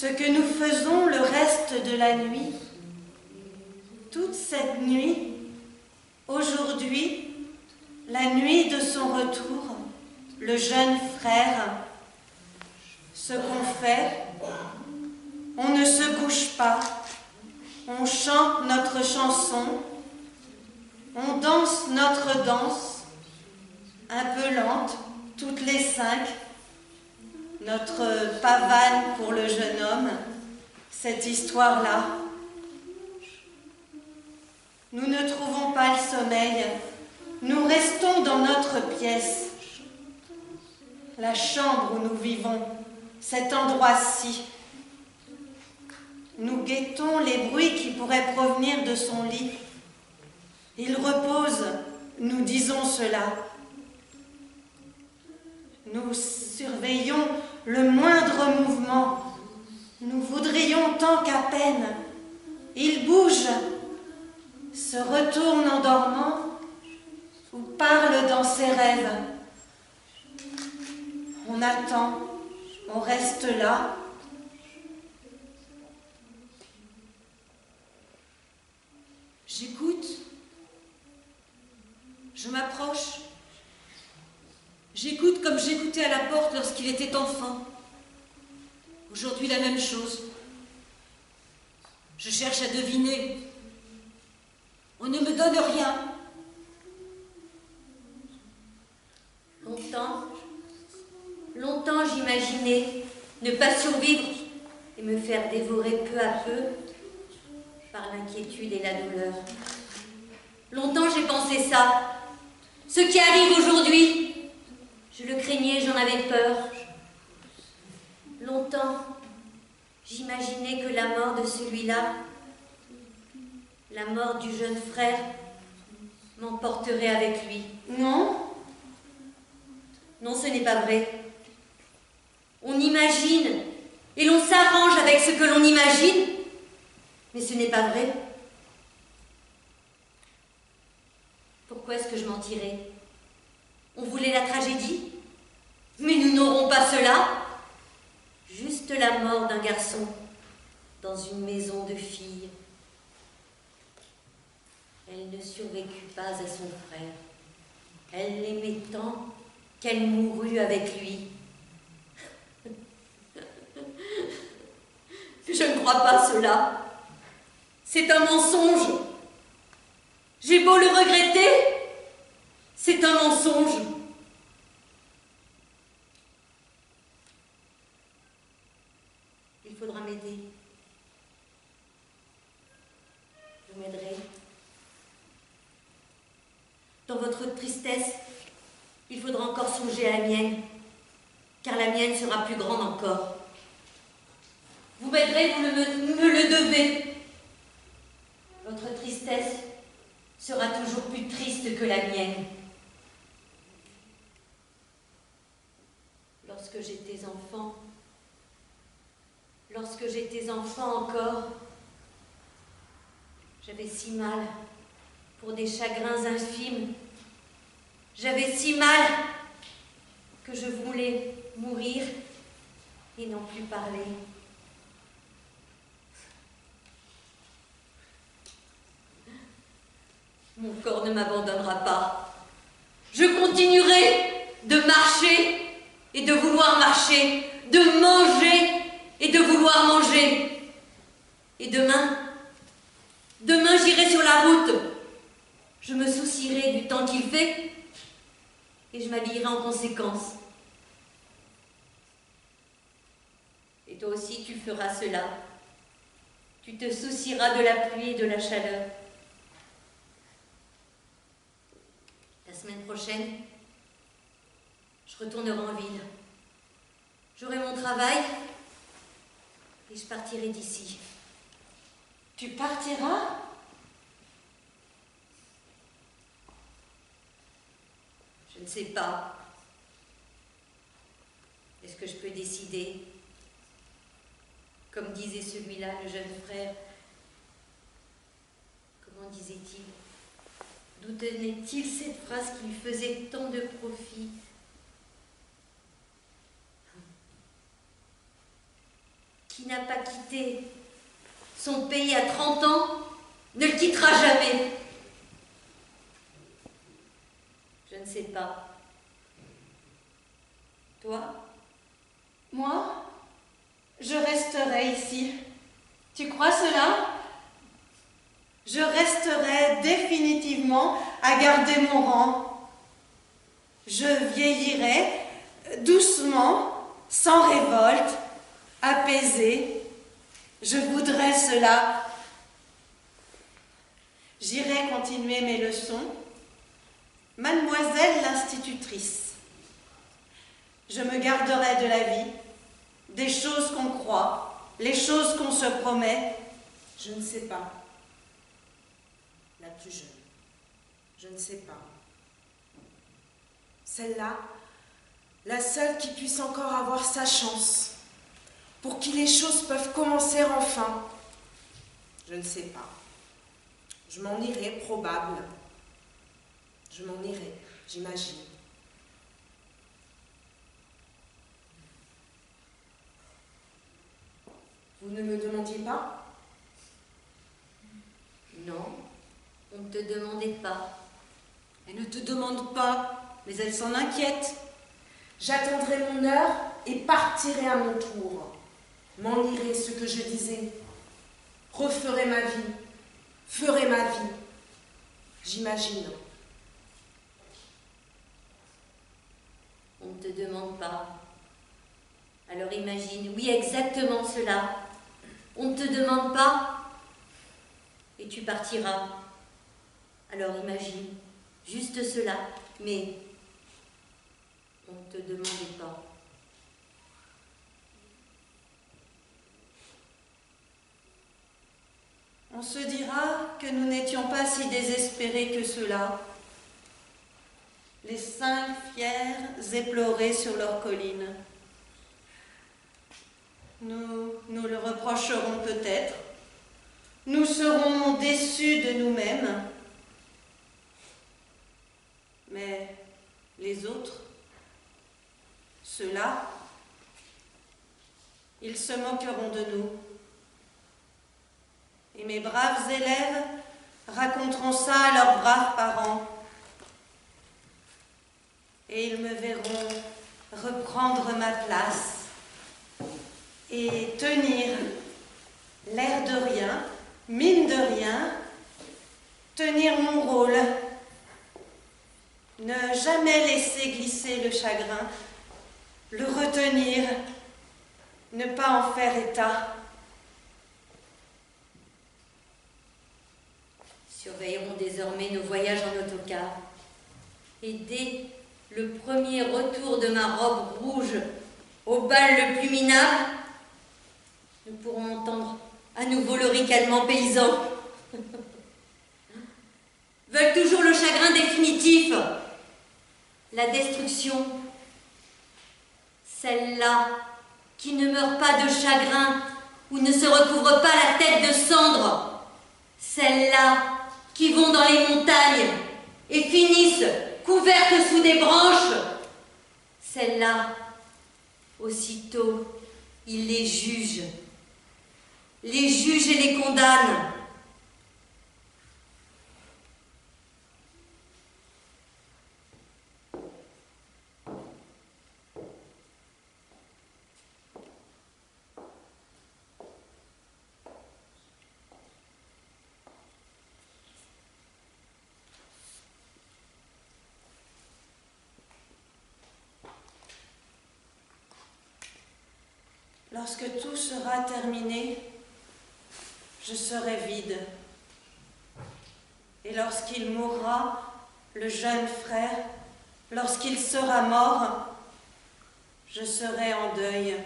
ce que nous faisons le reste de la nuit, toute cette nuit, aujourd'hui, la nuit de son retour, le jeune frère, ce qu'on fait, on ne se couche pas, on chante notre chanson, on danse notre danse, un peu lente, toutes les 5, notre pavane pour le jeune homme, cette histoire-là. Nous ne trouvons pas le sommeil, nous restons dans notre pièce, la chambre où nous vivons, cet endroit-ci. Nous guettons les bruits qui pourraient provenir de son lit. Il repose, nous disons cela. Nous surveillons le moindre mouvement. Nous voudrions tant qu'à peine. Il bouge, se retourne en dormant ou parle dans ses rêves. On attend, on reste là. J'écoute. Je m'approche. J'écoute comme j'écoutais à la porte lorsqu'il était enfant. Aujourd'hui, la même chose. Je cherche à deviner. On ne me donne rien. Longtemps j'imaginais ne pas survivre et me faire dévorer peu à peu par l'inquiétude et la douleur. Longtemps j'ai pensé ça. Ce qui arrive aujourd'hui, je le craignais, j'en avais peur. Longtemps, j'imaginais que la mort de celui-là, la mort du jeune frère, m'emporterait avec lui. Non, Non, ce n'est pas vrai. On imagine et l'on s'arrange avec ce que l'on imagine, mais ce n'est pas vrai. Pourquoi est-ce que je mentirais? On voulait la tragédie, mais nous n'aurons pas cela. Juste la mort d'un garçon dans une maison de filles. Elle ne survécut pas à son frère. Elle l'aimait tant qu'elle mourut avec lui. Je ne crois pas cela. C'est un mensonge. J'ai beau le regretter, c'est un mensonge. Il faudra m'aider. Vous m'aiderez. Dans votre tristesse, il faudra encore songer à la mienne, car la mienne sera plus grande encore. Vous m'aiderez, vous me le devez. Votre tristesse sera toujours plus triste que la mienne. Lorsque j'étais enfant encore, j'avais si mal pour des chagrins infimes. J'avais si mal que je voulais mourir et non plus parler. Mon corps ne m'abandonnera pas. Je continuerai de marcher et de vouloir marcher, de manger et de vouloir manger. Et demain j'irai sur la route. Je me soucierai du temps qu'il fait et je m'habillerai en conséquence. Et toi aussi tu feras cela. Tu te soucieras de la pluie et de la chaleur. La semaine prochaine, je retournerai en ville. J'aurai mon travail et je partirai d'ici. tu partiras? Je ne sais pas. Est-ce que je peux décider? Comme disait celui-là, le jeune frère. Comment disait-il? D'où tenait-il cette phrase qui lui faisait tant de profit? qui n'a pas quitté son pays à 30 ans ne le quittera jamais. Je ne sais pas. Toi? Moi, je resterai ici. Tu crois cela? Je resterai définitivement à garder mon rang. Je vieillirai doucement, sans révolte, apaisée. Je voudrais cela. J'irai continuer mes leçons. Mademoiselle l'institutrice, je me garderai de la vie, des choses qu'on croit, les choses qu'on se promet. Je ne sais pas. La plus jeune. Je ne sais pas. Celle-là, la seule qui puisse encore avoir sa chance, pour qui les choses peuvent commencer enfin. Je ne sais pas. Je m'en irai, probable. Je m'en irai, j'imagine. Vous ne me demandiez pas? Non, on ne te demandait pas. Elle ne te demande pas, mais elle s'en inquiète. J'attendrai mon heure et partirai à mon tour. M'en irai, ce que je disais. Referai ma vie, ferai ma vie. J'imagine. On ne te demande pas. Alors imagine, oui, exactement cela. On ne te demande pas et tu partiras. Alors imagine, juste cela, mais on ne te demandait pas. On se dira que nous n'étions pas si désespérés que cela. Les 5 fiers éplorés sur leur colline. Nous le reprocherons peut-être. Nous serons déçus de nous-mêmes. Mais les autres, ceux-là, ils se moqueront de nous. Et mes braves élèves raconteront ça à leurs braves parents. Et ils me verront reprendre ma place et tenir l'air de rien, mine de rien, tenir mon rôle, ne jamais laisser glisser le chagrin, le retenir, ne pas en faire état. Surveillerons désormais nos voyages en autocar. Et dès le premier retour de ma robe rouge au bal le plus minable, nous pourrons entendre à nouveau le ricanement paysan. Veulent toujours le chagrin définitif, la destruction. Celle-là qui ne meurt pas de chagrin ou ne se recouvre pas la tête de cendre. Celle-là qui vont dans les montagnes et finissent couvertes sous des branches. Celles-là, aussitôt, il les juge et les condamne. Lorsque tout sera terminé, je serai vide. Et lorsqu'il mourra, le jeune frère, lorsqu'il sera mort, je serai en deuil.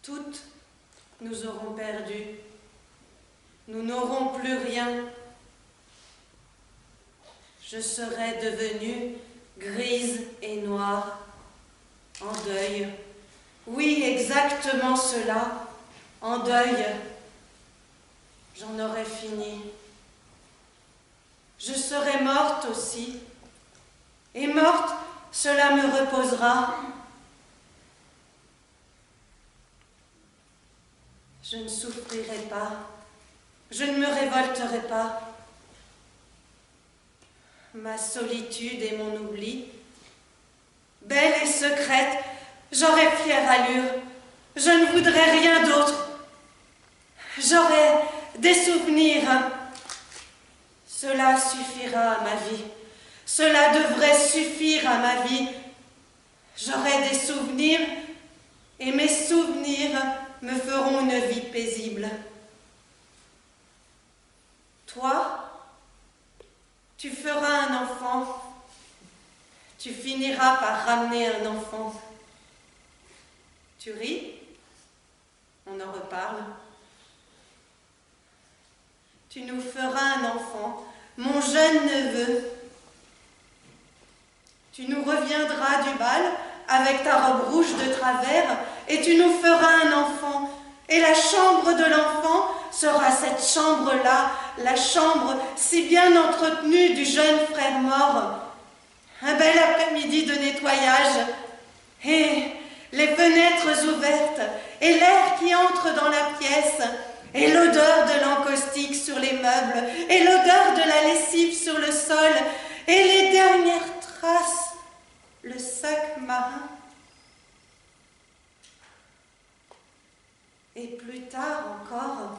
Toutes nous aurons perdu. Nous n'aurons plus rien. Je serai devenue grise et noire. En deuil. Oui, exactement cela. En deuil. J'en aurai fini. Je serai morte aussi. Et morte, cela me reposera. Je ne souffrirai pas, je ne me révolterai pas. Ma solitude et mon oubli, belle et secrète, j'aurai fière allure, je ne voudrais rien d'autre. J'aurai des souvenirs, cela suffira à ma vie, cela devrait suffire à ma vie. J'aurai des souvenirs et mes souvenirs me feront une vie paisible. Toi, tu feras un enfant, tu finiras par ramener un enfant. Tu ris, on en reparle. Tu nous feras un enfant, mon jeune neveu. Tu nous reviendras du bal avec ta robe rouge de travers et tu nous feras un enfant. Et la chambre de l'enfant sera cette chambre-là, la chambre si bien entretenue du jeune frère mort. Un bel après-midi de nettoyage et les fenêtres ouvertes et l'air qui entre dans la pièce et l'odeur de l'encaustique sur les meubles et l'odeur de la lessive sur le sol et les dernières traces, le sac marin. Et plus tard encore,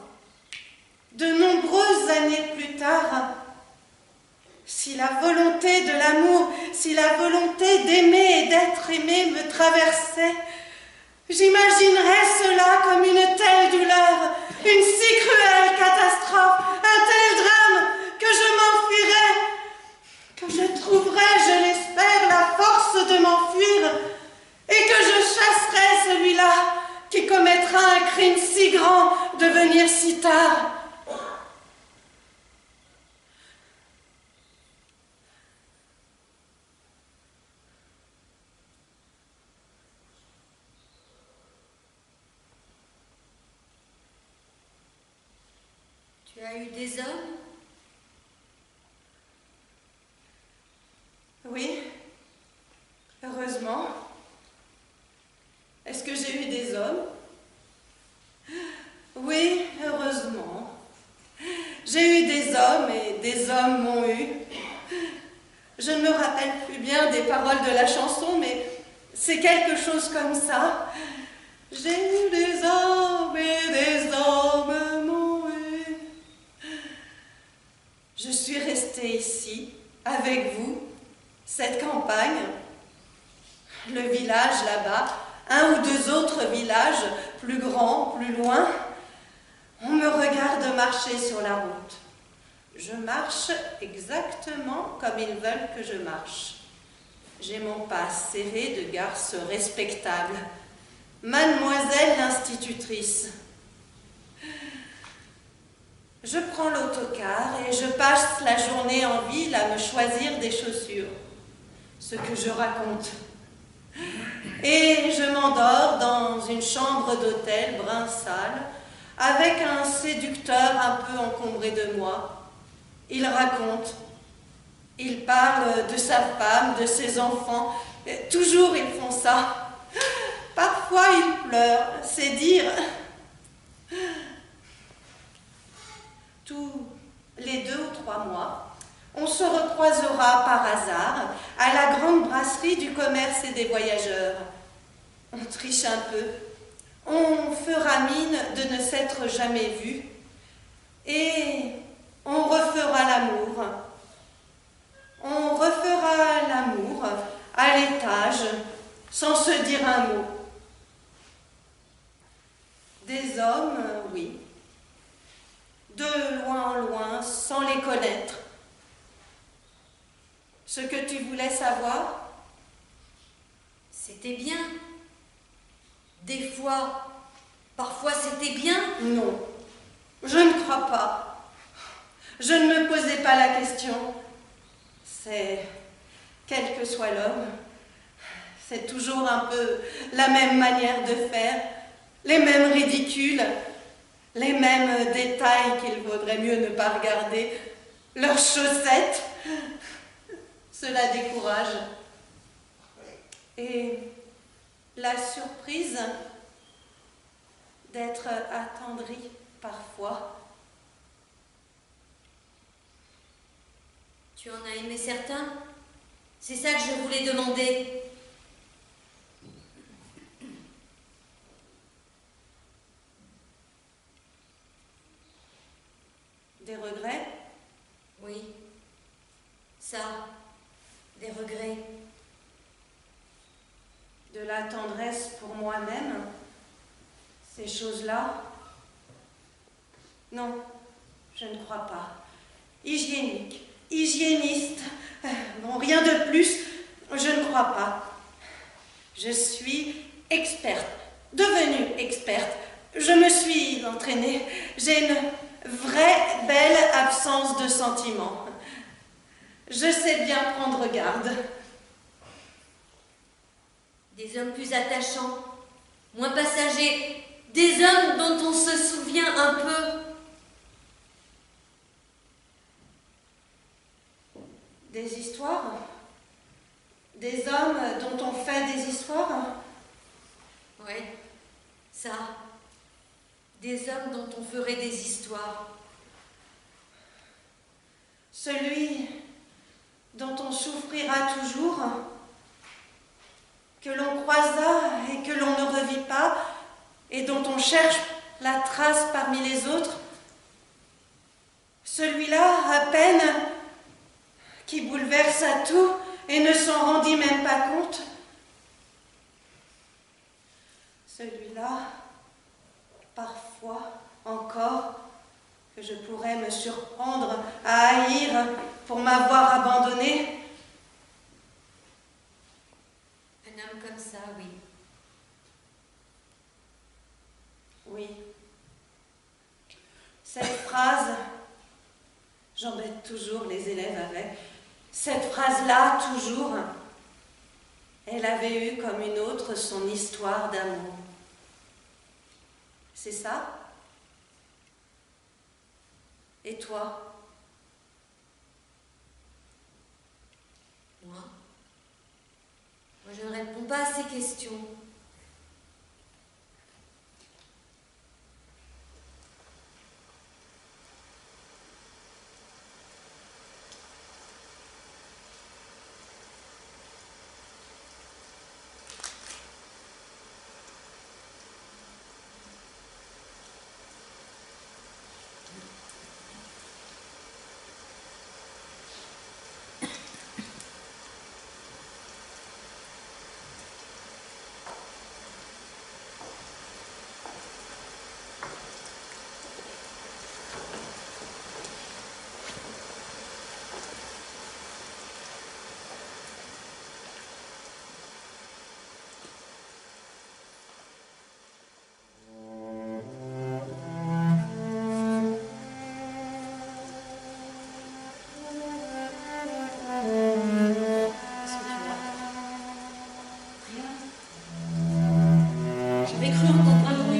de nombreuses années plus tard, si la volonté de l'amour, si la volonté d'aimer et d'être aimé me traversait, j'imaginerais cela comme une telle douleur, une si cruelle catastrophe, un tel drame que je m'enfuirais, que je trouverais, je l'espère, la force de m'enfuir et que je chasserais celui-là qui commettra un crime si grand de venir si tard. Tu as eu des hommes? Oui, heureusement. Est-ce que j'ai eu des hommes? Oui, heureusement. J'ai eu des hommes et des hommes m'ont eu. Je ne me rappelle plus bien des paroles de la chanson, mais c'est quelque chose comme ça. J'ai eu des hommes et des hommes m'ont eu. Je suis restée ici, avec vous, cette campagne, le village là-bas, un ou deux autres villages, plus grands, plus loin. On me regarde marcher sur la route. Je marche exactement comme ils veulent que je marche. J'ai mon pas serré de garce respectable. Mademoiselle l'institutrice. Je prends l'autocar et je passe la journée en ville à me choisir des chaussures. Ce que je raconte. Et je m'endors dans une chambre d'hôtel brun sale avec un séducteur un peu encombré de moi. Il raconte, il parle de sa femme, de ses enfants. Toujours ils font ça. Parfois ils pleurent, c'est dire. Tous les 2 ou 3 mois, on se recroisera par hasard à la grande brasserie du commerce et des voyageurs. On triche un peu, on fera mine de ne s'être jamais vus et on refera l'amour. On refera l'amour à l'étage sans se dire un mot. Des hommes, oui, de loin en loin, sans les connaître. Ce que tu voulais savoir? C'était bien. Des fois, parfois c'était bien. Non, je ne crois pas. Je ne me posais pas la question. C'est, quel que soit l'homme, c'est toujours un peu la même manière de faire, les mêmes ridicules, les mêmes détails qu'il vaudrait mieux ne pas regarder, leurs chaussettes. Cela décourage. Et la surprise, d'être attendrie parfois. Tu en as aimé certains? C'est ça que je voulais demander. Des regrets? Oui. Ça, des regrets. De la tendresse pour moi-même? Ces choses-là? Non, je ne crois pas. Hygiénique, hygiéniste, bon, rien de plus, je ne crois pas. Je suis experte, devenue experte. Je me suis entraînée. J'ai une vraie belle absence de sentiments. Je sais bien prendre garde. Des hommes plus attachants, moins passagers, des hommes dont on se souvient un peu. Des histoires? Des hommes dont on fait des histoires? Oui, ça. Des hommes dont on ferait des histoires. Celui dont on souffrira toujours, que l'on croisa et que l'on ne revit pas, et dont on cherche la trace parmi les autres. Celui-là, à peine, qui bouleversa tout et ne s'en rendit même pas compte. Celui-là, parfois encore, que je pourrais me surprendre à haïr pour m'avoir abandonné. Un homme comme ça, oui. Oui. Cette phrase, j'embête toujours les élèves avec, cette phrase-là, toujours, elle avait eu comme une autre son histoire d'amour. C'est ça? Et toi? Moi, je ne réponds pas à ces questions. J'avais cru entendre un bruit.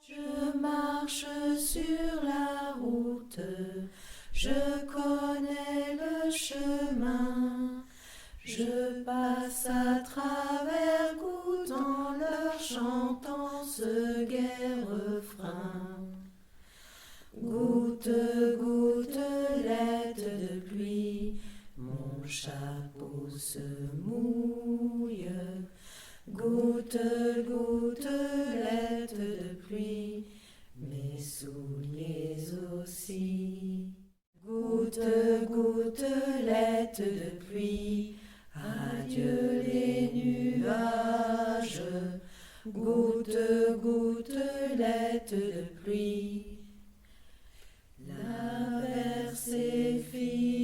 Je marche sur la route, je connais le chemin. Je passe à travers gouttes en leur chantant ce gai refrain. Goutte, gouttelette de pluie, mon chapeau se mouille. Goutte, gouttelette de pluie, mes souliers aussi. Goutte, gouttelette de pluie, adieu les nuages. goutte, gouttelette de pluie. La versée fit